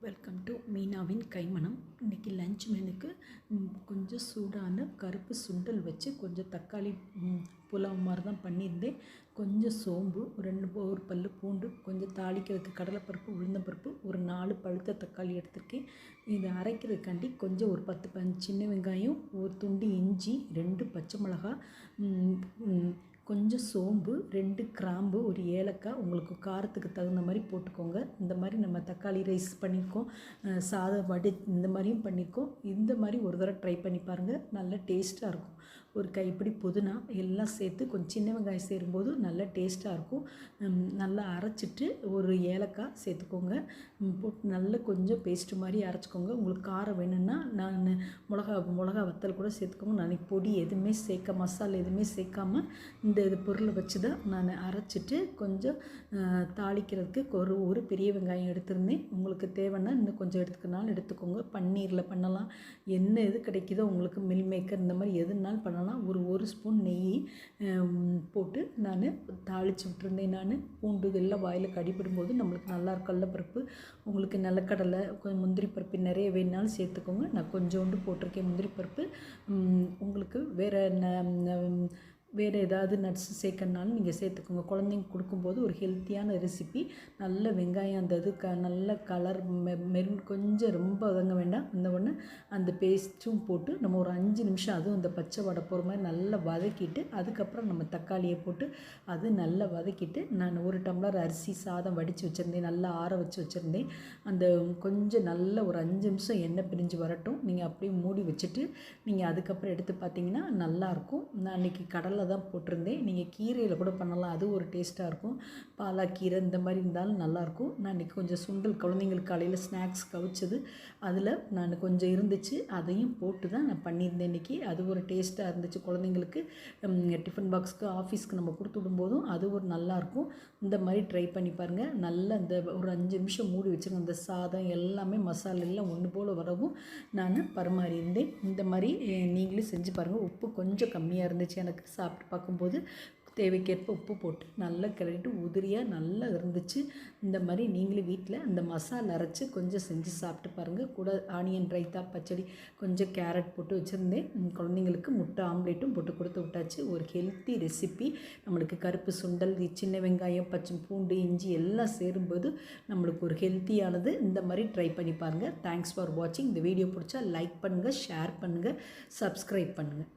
Welcome to மீனாவின் கைமணம். இன்றைக்கி lunch மெனுக்கு கொஞ்சம் சூடான கருப்பு சுண்டல் வச்சு கொஞ்சம் தக்காளி புலாவ் மாதிரி தான் பண்ணியிருந்தேன். கொஞ்சம் சோம்பு, ஒரு பல்லு பூண்டு, கொஞ்சம் தாளிக்கிறதுக்கு கடலைப்பருப்பு, உளுந்தம்பருப்பு, ஒரு 4 பழுத்த தக்காளி எடுத்திருக்கேன். இதை அரைக்கிறதுக்காண்டி கொஞ்சம் ஒரு 10-15 சின்ன வெங்காயம், ஒரு துண்டு இஞ்சி, 2 பச்சை மிளகா, கொஞ்சம் சோம்பு, 2 கிராம்பு, ஒரு ஏலக்காய், உங்களுக்கு காரத்துக்கு தகுந்த மாதிரி போட்டுக்கோங்க. இந்த மாதிரி நம்ம தக்காளி ரைஸ் பண்ணியிருக்கோம், சாதம் வடை இந்த மாதிரியும் பண்ணியிருக்கோம். இந்த மாதிரி ஒரு தடவை ட்ரை பண்ணி பாருங்கள், நல்ல டேஸ்ட்டாக இருக்கும். ஒரு கைப்பிடி புதினா எல்லாம் சேர்த்து கொஞ்சம் சின்ன வெங்காயம் சேரும்போது நல்ல டேஸ்ட்டாக இருக்கும். நல்லா அரைச்சிட்டு ஒரு ஏலக்காய் சேர்த்துக்கோங்க. போட்டு நல்லா கொஞ்சம் பேஸ்ட்டு மாதிரி அரைச்சிக்கோங்க. உங்களுக்கு காரம் வேணும்னா நான் மிளகா வத்தல் கூட சேர்த்துக்கோங்க. நான் பொடி எதுவுமே மசாலா எதுவுமே சேர்க்காம இந்த பொருளை வச்சு தான் நான் அரைச்சிட்டு கொஞ்சம் தாளிக்கிறதுக்கு ஒரு பெரிய வெங்காயம் எடுத்திருந்தேன். உங்களுக்கு தேவைன்னா இன்னும் கொஞ்சம் எடுத்துக்கனாலும் எடுத்துக்கோங்க. பன்னீரில் பண்ணலாம், என்ன எது கிடைக்குதோ உங்களுக்கு, மில் மேக்கர் இந்த மாதிரி எதுனாலும் பண்ணலாம். ஒரு ஸ்பூன் நெய் போட்டு நான் தாளித்து விட்டுருந்தேன். நான் பூண்டு எல்லாம் வாயில் கடிப்படும்போது நம்மளுக்கு நல்லா கடலைப்பருப்பு, உங்களுக்கு நிலக்கடலை, கொஞ்சம் முந்திரி பருப்பு நிறைய வேணுனாலும் சேர்த்துக்கோங்க. நான் கொஞ்சோண்டு போட்டிருக்கேன் முந்திரி பருப்பு. உங்களுக்கு வேறு ஏதாவது நட்ஸ் சேர்க்கணுனாலும் நீங்கள் சேர்த்துக்கோங்க. குழந்தைங்க கொடுக்கும்போது ஒரு ஹெல்த்தியான ரெசிபி. நல்ல வெங்காயம் அந்த இது நல்ல கலர் மெரூன், கொஞ்சம் ரொம்ப வதங்க வேண்டாம். அந்த பேஸ்ட்டும் போட்டு நம்ம ஒரு 5 நிமிஷம் அதுவும் அந்த பச்சை வடை போகிற மாதிரி நல்லா வதக்கிட்டு, அதுக்கப்புறம் நம்ம தக்காளியை போட்டு அது நல்லா வதக்கிட்டு, நான் 1 டம்ளர் அரிசி சாதம் வடித்து வச்சுருந்தேன், நல்லா ஆற வச்சு வச்சுருந்தேன். அந்த கொஞ்சம் நல்ல ஒரு 5 நிமிஷம் எண்ணெய் பிரிஞ்சு வரட்டும். நீங்கள் அப்படியே மூடி வச்சுட்டு நீங்கள் அதுக்கப்புறம் எடுத்து பார்த்தீங்கன்னா நல்லாயிருக்கும். நான் அன்றைக்கி கடலை தான் போட்டிருந்தேன். நீங்கள் கீரையில் கூட பண்ணலாம், அது ஒரு டேஸ்ட்டாக இருக்கும். பாலாக்கீரை இந்த மாதிரி இருந்தாலும் நல்லாயிருக்கும். நான் இன்றைக்கி கொஞ்சம் சுண்டல் குழந்தைங்களுக்கு காலையில் ஸ்நாக்ஸ் கவிச்சது, அதில் நான் கொஞ்சம் இருந்துச்சு, அதையும் போட்டு தான் நான் பண்ணியிருந்தேன் இன்றைக்கி. அது ஒரு டேஸ்ட்டாக இருந்துச்சு. குழந்தைங்களுக்கு டிஃபன் பாக்ஸ்க்கு, ஆஃபீஸ்க்கு நம்ம கொடுத்து விடும்போதும் அது ஒரு நல்லாயிருக்கும். இந்த மாதிரி ட்ரை பண்ணி பாருங்கள். நல்லா இந்த ஒரு 5 நிமிஷம் மூடி வச்சுருங்க. அந்த சாதம் எல்லாமே மசாலா எல்லாம் ஒன்று போல் வரவும் நான் பரிமாறியிருந்தேன். இந்த மாதிரி நீங்களும் செஞ்சு பாருங்கள். உப்பு கொஞ்சம் கம்மியாக இருந்துச்சு எனக்கு. சாப்பிட்டு பார்க்கும்போது தேவைக்கேற்ப உப்பு போட்டு நல்லா கிளறிட்டு உதிரியாக நல்லா இருந்துச்சு. இந்த மாதிரி நீங்களும் வீட்டில் அந்த மசாலா அரைச்சி கொஞ்சம் செஞ்சு சாப்பிட்டு பாருங்கள். கூட ஆனியன் ரைத்தா, பச்சடி, கொஞ்சம் கேரட் போட்டு வச்சுருந்தேன். குழந்தைங்களுக்கு முட்டை ஆம்லேட்டும் போட்டு கொடுத்து விட்டாச்சு. ஒரு ஹெல்த்தி ரெசிபி. நம்மளுக்கு கருப்பு சுண்டல், சின்ன வெங்காயம், பச்சை பூண்டு, இஞ்சி எல்லாம் சேரும்போது நம்மளுக்கு ஒரு ஹெல்த்தியானது. இந்த மாதிரி ட்ரை பண்ணி பாருங்கள். தேங்க்ஸ் ஃபார் வாட்சிங். இந்த வீடியோ பிடிச்சா லைக் பண்ணுங்கள், ஷேர் பண்ணுங்கள், சப்ஸ்கிரைப் பண்ணுங்கள்.